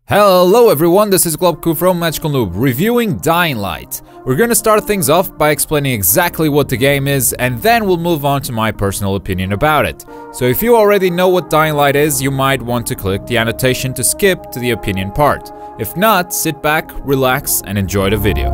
Hello everyone, this is Globku from Magical Noob, reviewing Dying Light. We're gonna start things off by explaining exactly what the game is, and then we'll move on to my personal opinion about it. So if you already know what Dying Light is, you might want to click the annotation to skip to the opinion part. If not, sit back, relax, and enjoy the video.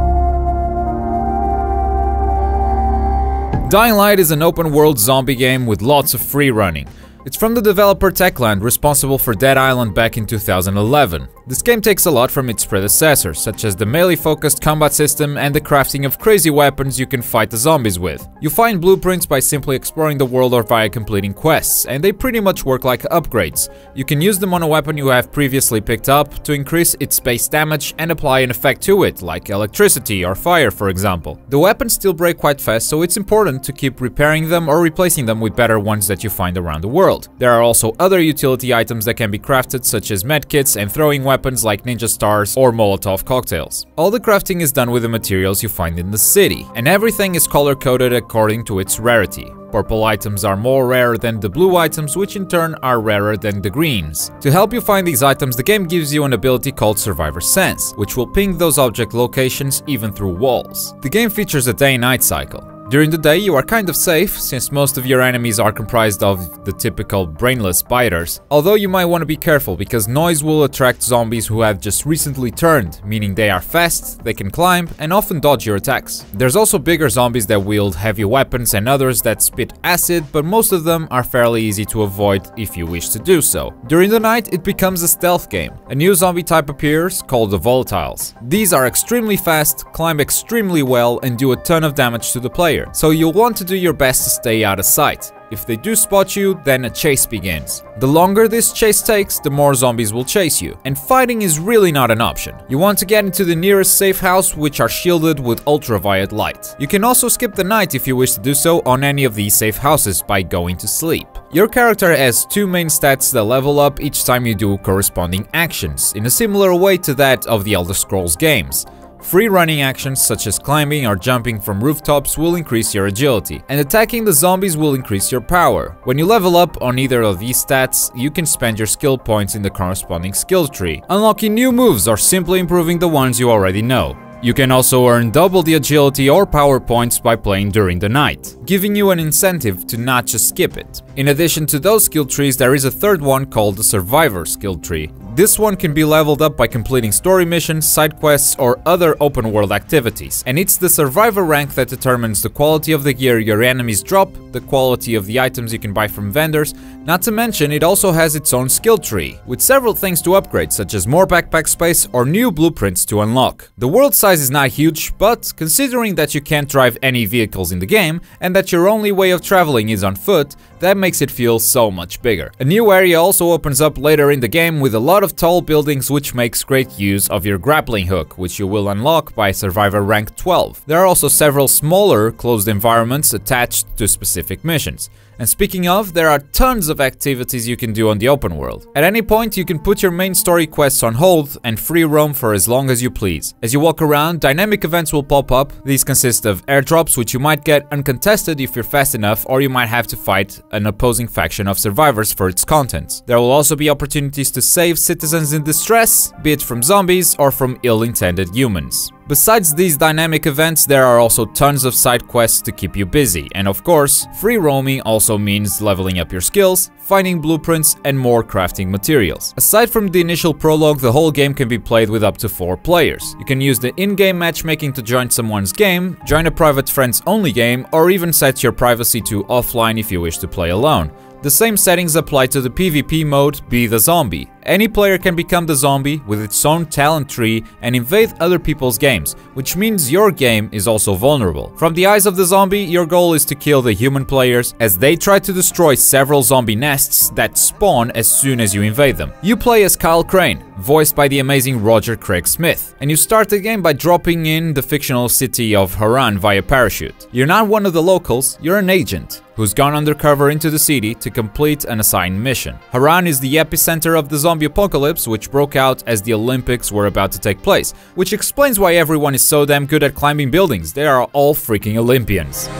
Dying Light is an open-world zombie game with lots of free running. It's from the developer Techland, responsible for Dead Island back in 2011. This game takes a lot from its predecessors, such as the melee-focused combat system and the crafting of crazy weapons you can fight the zombies with. You find blueprints by simply exploring the world or via completing quests, and they pretty much work like upgrades. You can use them on a weapon you have previously picked up to increase its base damage and apply an effect to it, like electricity or fire, for example. The weapons still break quite fast, so it's important to keep repairing them or replacing them with better ones that you find around the world. There are also other utility items that can be crafted, such as medkits and throwing weapons like ninja stars or Molotov cocktails. All the crafting is done with the materials you find in the city, and everything is color-coded according to its rarity. Purple items are more rare than the blue items, which in turn are rarer than the greens. To help you find these items, the game gives you an ability called Survivor Sense, which will ping those object locations even through walls. The game features a day-night cycle. During the day, you are kind of safe, since most of your enemies are comprised of the typical brainless biters. Although you might want to be careful, because noise will attract zombies who have just recently turned, meaning they are fast, they can climb, and often dodge your attacks. There's also bigger zombies that wield heavy weapons and others that spit acid, but most of them are fairly easy to avoid if you wish to do so. During the night, it becomes a stealth game. A new zombie type appears, called the Volatiles. These are extremely fast, climb extremely well, and do a ton of damage to the player. So you'll want to do your best to stay out of sight. If they do spot you, then a chase begins. The longer this chase takes, the more zombies will chase you, and fighting is really not an option. You want to get into the nearest safe house, which are shielded with ultraviolet light. You can also skip the night if you wish to do so on any of these safe houses by going to sleep. Your character has two main stats that level up each time you do corresponding actions, in a similar way to that of the Elder Scrolls games. Free running actions such as climbing or jumping from rooftops will increase your agility, and attacking the zombies will increase your power. When you level up on either of these stats, you can spend your skill points in the corresponding skill tree, unlocking new moves or simply improving the ones you already know. You can also earn double the agility or power points by playing during the night, giving you an incentive to not just skip it. In addition to those skill trees, there is a third one called the Survivor skill tree. This one can be leveled up by completing story missions, side quests, or other open world activities. And it's the Survivor rank that determines the quality of the gear your enemies drop, the quality of the items you can buy from vendors, not to mention it also has its own skill tree, with several things to upgrade, such as more backpack space or new blueprints to unlock. The world size is not huge, but considering that you can't drive any vehicles in the game, and that your only way of traveling is on foot, that makes it feel so much bigger. A new area also opens up later in the game with a lot of tall buildings, which makes great use of your grappling hook, which you will unlock by Survivor rank 12. There are also several smaller, closed environments attached to specific missions. And speaking of, there are tons of activities you can do on the open world. At any point, you can put your main story quests on hold and free roam for as long as you please. As you walk around, dynamic events will pop up. These consist of airdrops, which you might get uncontested if you're fast enough, or you might have to fight an opposing faction of survivors for its contents. There will also be opportunities to save citizens in distress, be it from zombies or from ill-intended humans. Besides these dynamic events, there are also tons of side quests to keep you busy, and of course, free roaming also means leveling up your skills, finding blueprints, and more crafting materials. Aside from the initial prologue, the whole game can be played with up to 4 players. You can use the in-game matchmaking to join someone's game, join a private friends-only game, or even set your privacy to offline if you wish to play alone. The same settings apply to the PvP mode, Be the Zombie. Any player can become the zombie with its own talent tree and invade other people's games, which means your game is also vulnerable. From the eyes of the zombie, your goal is to kill the human players as they try to destroy several zombie nests that spawn as soon as you invade them. You play as Kyle Crane, voiced by the amazing Roger Craig Smith, and you start the game by dropping in the fictional city of Haran via parachute. You're not one of the locals, you're an agent who's gone undercover into the city to complete an assigned mission. Haran is the epicenter of the zombie apocalypse, which broke out as the Olympics were about to take place, which explains why everyone is so damn good at climbing buildings. They are all freaking Olympians.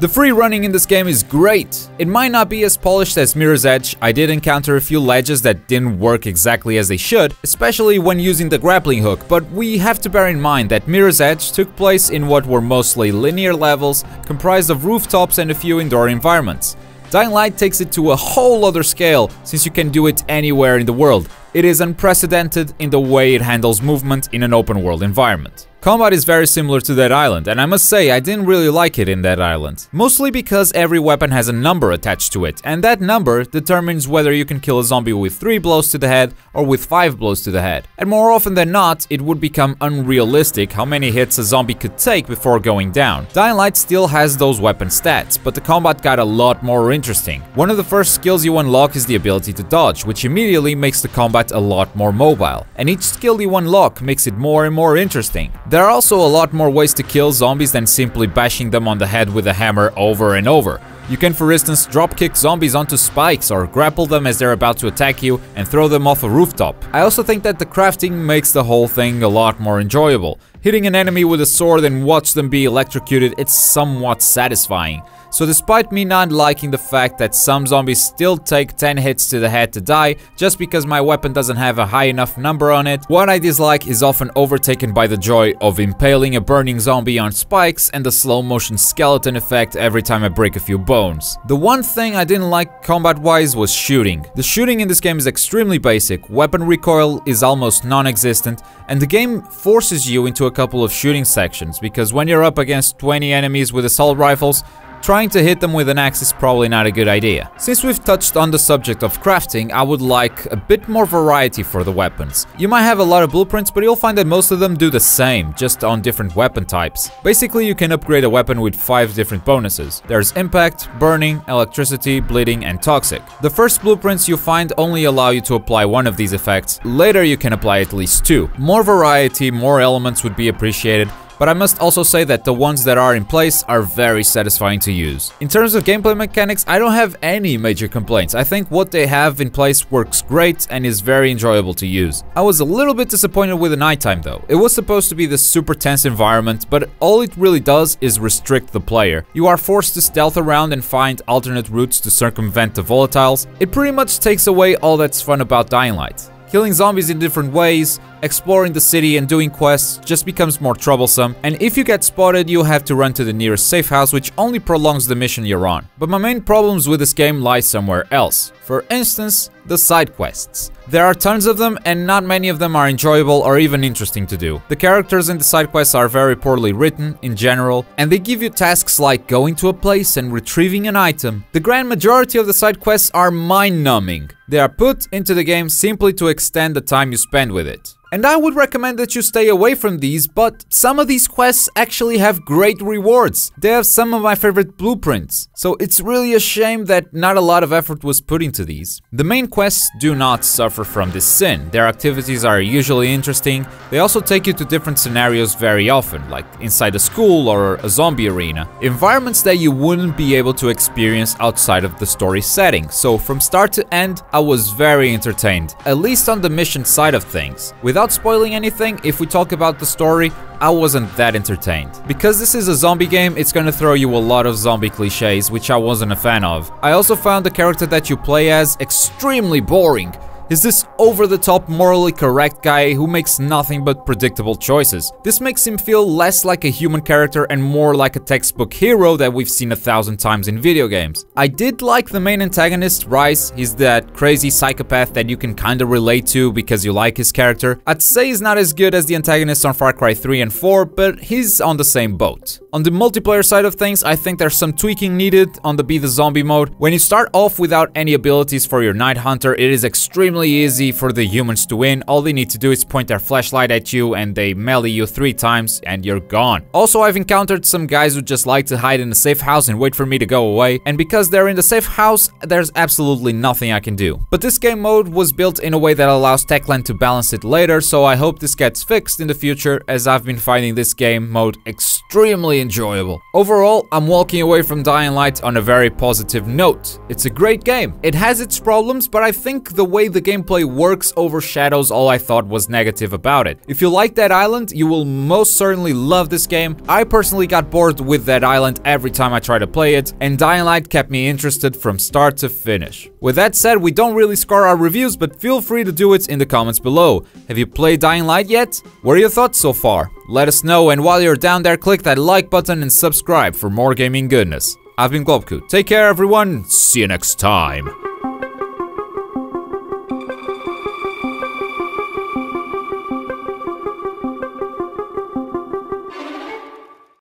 The free running in this game is great. It might not be as polished as Mirror's Edge. I did encounter a few ledges that didn't work exactly as they should, especially when using the grappling hook, but we have to bear in mind that Mirror's Edge took place in what were mostly linear levels, comprised of rooftops and a few indoor environments. Dying Light takes it to a whole other scale, since you can do it anywhere in the world. It is unprecedented in the way it handles movement in an open world environment. Combat is very similar to Dead Island, and I must say I didn't really like it in Dead Island. Mostly because every weapon has a number attached to it, and that number determines whether you can kill a zombie with 3 blows to the head or with 5 blows to the head. And more often than not, it would become unrealistic how many hits a zombie could take before going down. Dying Light still has those weapon stats, but the combat got a lot more interesting. One of the first skills you unlock is the ability to dodge, which immediately makes the combat a lot more mobile. And each skill you unlock makes it more and more interesting. There are also a lot more ways to kill zombies than simply bashing them on the head with a hammer over and over. You can, for instance, drop-kick zombies onto spikes or grapple them as they're about to attack you and throw them off a rooftop. I also think that the crafting makes the whole thing a lot more enjoyable. Hitting an enemy with a sword and watch them be electrocuted, it's somewhat satisfying. So despite me not liking the fact that some zombies still take 10 hits to the head to die just because my weapon doesn't have a high enough number on it, what I dislike is often overtaken by the joy of impaling a burning zombie on spikes and the slow motion skeleton effect every time I break a few bones. The one thing I didn't like combat-wise was shooting. The shooting in this game is extremely basic, weapon recoil is almost non-existent, and the game forces you into a couple of shooting sections because when you're up against 20 enemies with assault rifles, trying to hit them with an axe is probably not a good idea. Since we've touched on the subject of crafting, I would like a bit more variety for the weapons. You might have a lot of blueprints, but you'll find that most of them do the same, just on different weapon types. Basically, you can upgrade a weapon with 5 different bonuses. There's impact, burning, electricity, bleeding, and toxic. The first blueprints you find only allow you to apply one of these effects. Later, you can apply at least 2. More variety, more elements would be appreciated, but I must also say that the ones that are in place are very satisfying to use. In terms of gameplay mechanics, I don't have any major complaints. I think what they have in place works great and is very enjoyable to use. I was a little bit disappointed with the nighttime though. It was supposed to be this super tense environment, but all it really does is restrict the player. You are forced to stealth around and find alternate routes to circumvent the volatiles. It pretty much takes away all that's fun about Dying Light. Killing zombies in different ways, exploring the city and doing quests just becomes more troublesome, and if you get spotted, you'll have to run to the nearest safe house, which only prolongs the mission you're on. But my main problems with this game lie somewhere else. For instance, the side quests. There are tons of them, and not many of them are enjoyable or even interesting to do. The characters in the side quests are very poorly written in general, and they give you tasks like going to a place and retrieving an item. The grand majority of the side quests are mind-numbing. They are put into the game simply to extend the time you spend with it. And I would recommend that you stay away from these, but some of these quests actually have great rewards. They have some of my favorite blueprints, so it's really a shame that not a lot of effort was put into these. The main quests do not suffer from this sin. Their activities are usually interesting. They also take you to different scenarios very often, like inside a school or a zombie arena. Environments that you wouldn't be able to experience outside of the story setting. So from start to end, I was very entertained, at least on the mission side of things. Without spoiling anything, if we talk about the story, I wasn't that entertained. Because this is a zombie game, it's gonna throw you a lot of zombie cliches, which I wasn't a fan of. I also found the character that you play as extremely boring. Is this over-the-top morally correct guy who makes nothing but predictable choices. This makes him feel less like a human character and more like a textbook hero that we've seen 1,000 times in video games. I did like the main antagonist, Rice. He's that crazy psychopath that you can kinda relate to because you like his character. I'd say he's not as good as the antagonist on Far Cry 3 and 4, but he's on the same boat. On the multiplayer side of things, I think there's some tweaking needed on the Be the Zombie mode. When you start off without any abilities for your Night Hunter, it is extremely easy for the humans to win. All they need to do is point their flashlight at you and they melee you 3 times and you're gone. Also, I've encountered some guys who just like to hide in a safe house and wait for me to go away, and because they're in the safe house, there's absolutely nothing I can do. But this game mode was built in a way that allows Techland to balance it later, so I hope this gets fixed in the future, as I've been finding this game mode extremely enjoyable. Overall, I'm walking away from Dying Light on a very positive note. It's a great game. It has its problems, but I think the way the gameplay works overshadows all I thought was negative about it. If you like Dead Island, you will most certainly love this game. I personally got bored with Dead Island every time I tried to play it, and Dying Light kept me interested from start to finish. With that said, we don't really score our reviews, but feel free to do it in the comments below. Have you played Dying Light yet? What are your thoughts so far? Let us know, and while you're down there, click that like button and subscribe for more gaming goodness. I've been Globku. Take care, everyone. See you next time.